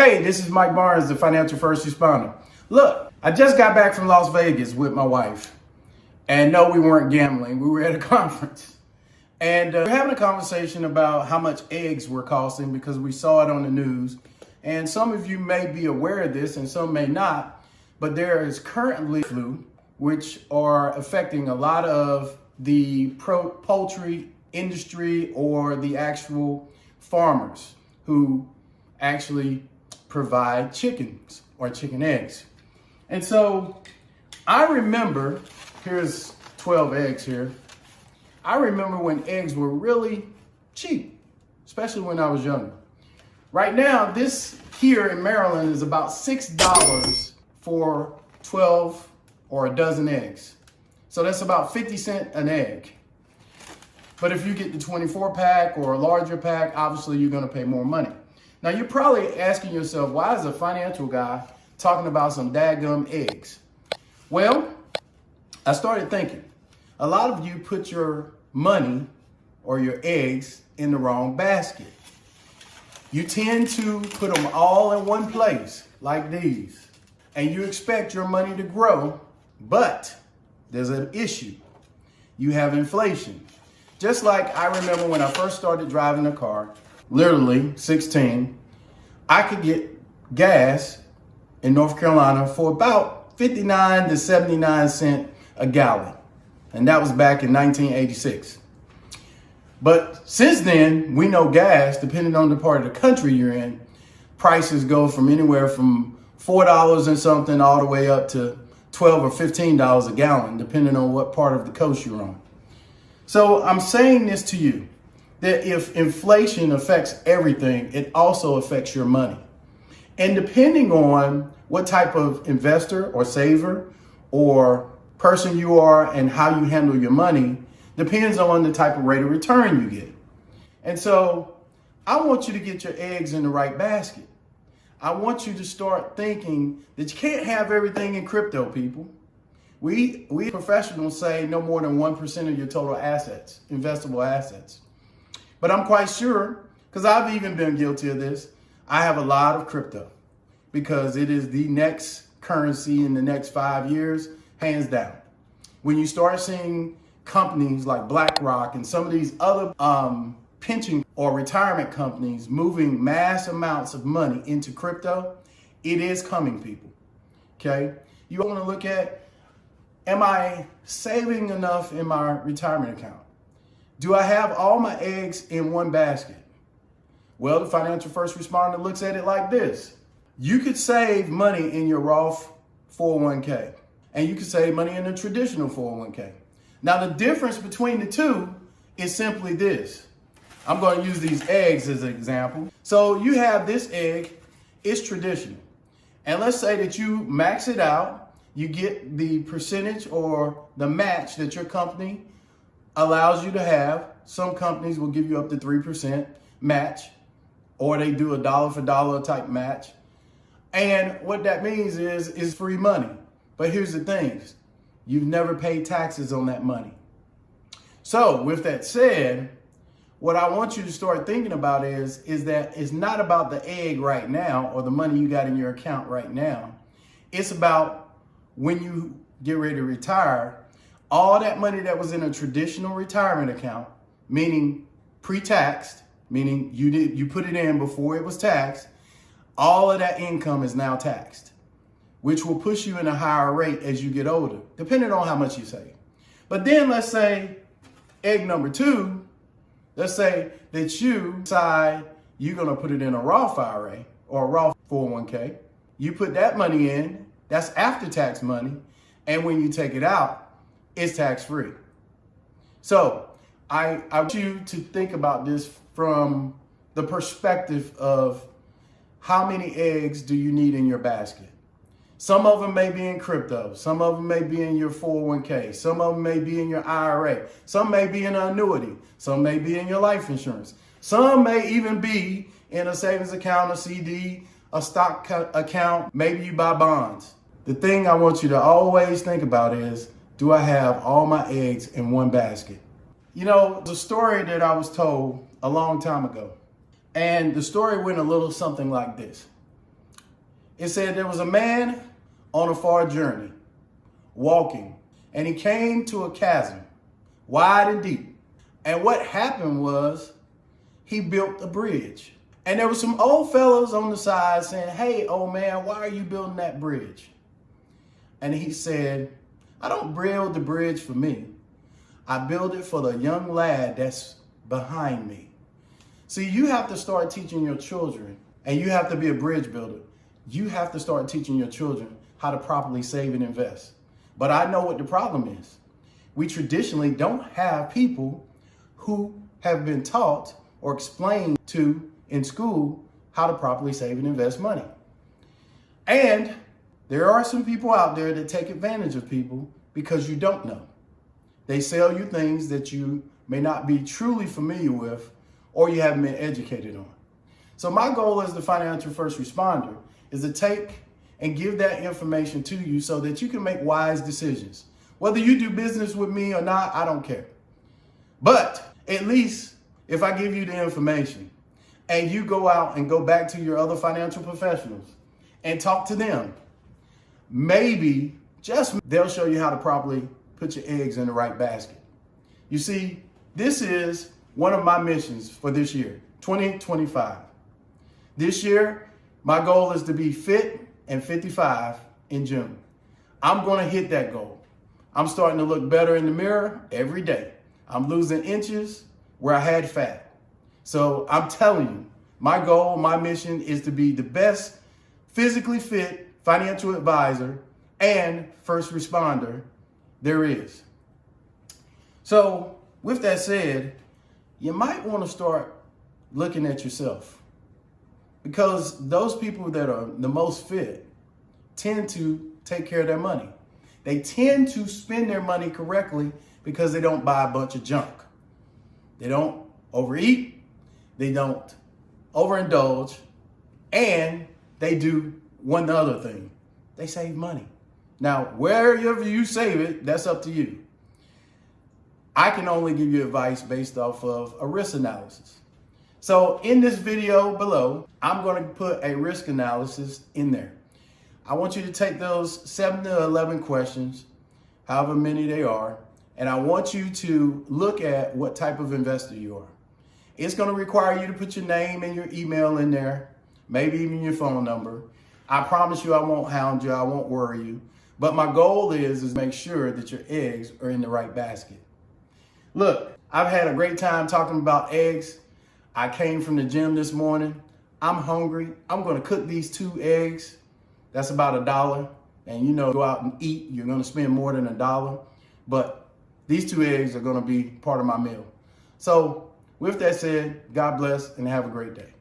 Hey, this is Mike Barnes, the financial first responder. Look, I just got back from Las Vegas with my wife. And no, we weren't gambling. We were at a conference. And we're having a conversation about how much eggs were costing because we saw it on the news. And some of you may be aware of this and some may not. But there is currently flu, which are affecting a lot of the poultry industry or the actual farmers who actually provide chickens or chicken eggs. And so I remember, here's 12 eggs here. I remember when eggs were really cheap, especially when I was younger. Right now, this here in Maryland is about $6 for 12 or a dozen eggs. So that's about 50 cents an egg. But if you get the 24 pack or a larger pack, obviously you're gonna pay more money. Now you're probably asking yourself, why is a financial guy talking about some dadgum eggs? Well, I started thinking, a lot of you put your money or your eggs in the wrong basket. You tend to put them all in one place, like these, and you expect your money to grow, but there's an issue. You have inflation. Just like I remember when I first started driving a car, literally 16, I could get gas in North Carolina for about 59 to 79 cents a gallon. And that was back in 1986. But since then, we know gas, depending on the part of the country you're in, prices go from anywhere from $4 and something all the way up to $12 or $15 a gallon, depending on what part of the coast you're on. So I'm saying this to you, that if inflation affects everything, it also affects your money. And depending on what type of investor or saver or person you are and how you handle your money, depends on the type of rate of return you get. And so I want you to get your eggs in the right basket. I want you to start thinking that you can't have everything in crypto, people. We professionals say no more than 1% of your total assets, investable assets. But I'm quite sure, because I've even been guilty of this, I have a lot of crypto because it is the next currency in the next 5 years, hands down. When you start seeing companies like BlackRock and some of these other pension or retirement companies moving mass amounts of money into crypto, it is coming, people, okay? You want to look at, am I saving enough in my retirement account? Do I have all my eggs in one basket? Well, the financial first responder looks at it like this. You could save money in your Roth 401k, and you could save money in a traditional 401k. Now, the difference between the two is simply this. I'm going to use these eggs as an example. So you have this egg, it's traditional. And let's say that you max it out, you get the percentage or the match that your company allows you to have. Some companies will give you up to 3% match, or they do a dollar for dollar type match. And what that means is free money. But here's the thing, you've never paid taxes on that money. So with that said, what I want you to start thinking about is that it's not about the egg right now or the money you got in your account right now. It's about when you get ready to retire, all that money that was in a traditional retirement account, meaning pre-taxed, meaning you put it in before it was taxed, all of that income is now taxed, which will push you in a higher rate as you get older, depending on how much you save. But then let's say egg number two, let's say that you decide you're gonna put it in a Roth IRA or a Roth 401k. You put that money in, that's after-tax money, and when you take it out, it's tax-free. So I want you to think about this from the perspective of how many eggs do you need in your basket? Some of them may be in crypto. Some of them may be in your 401k. Some of them may be in your IRA. Some may be in an annuity. Some may be in your life insurance. Some may even be in a savings account, a CD, a stock account. Maybe you buy bonds. The thing I want you to always think about is, do I have all my eggs in one basket? You know, the story that I was told a long time ago, and the story went a little something like this. It said there was a man on a far journey, walking, and he came to a chasm, wide and deep. And what happened was he built a bridge. And there were some old fellows on the side saying, "Hey, old man, why are you building that bridge?" And he said, "I don't build the bridge for me. I build it for the young lad that's behind me." See, you have to start teaching your children, and you have to be a bridge builder. You have to start teaching your children how to properly save and invest. But I know what the problem is. We traditionally don't have people who have been taught or explained to in school how to properly save and invest money. And there are some people out there that take advantage of people because you don't know. They sell you things that you may not be truly familiar with or you haven't been educated on. So my goal as the financial first responder is to take and give that information to you so that you can make wise decisions. Whether you do business with me or not, I don't care. But at least if I give you the information and you go out and go back to your other financial professionals and talk to them, maybe, they'll show you how to properly put your eggs in the right basket. You see, this is one of my missions for this year, 2025. This year, my goal is to be fit and 55 in June. I'm going to hit that goal. I'm starting to look better in the mirror every day. I'm losing inches where I had fat. So I'm telling you, my goal, my mission is to be the best physically fit financial advisor and first responder there is. So with that said, you might want to start looking at yourself, because those people that are the most fit tend to take care of their money. They tend to spend their money correctly because they don't buy a bunch of junk. They don't overeat. They don't overindulge. And they do one other thing. They save money. Now, wherever you save it, that's up to you. I can only give you advice based off of a risk analysis. So in this video below, I'm going to put a risk analysis in there. I want you to take those 7 to 11 questions, however many they are, and I want you to look at what type of investor you are. It's going to require you to put your name and your email in there, maybe even your phone number. I promise you I won't hound you, I won't worry you. But my goal is make sure that your eggs are in the right basket. Look, I've had a great time talking about eggs. I came from the gym this morning. I'm hungry. I'm going to cook these 2 eggs. That's about $1. And go out and eat, you're going to spend more than $1. But these 2 eggs are going to be part of my meal. So with that said, God bless and have a great day.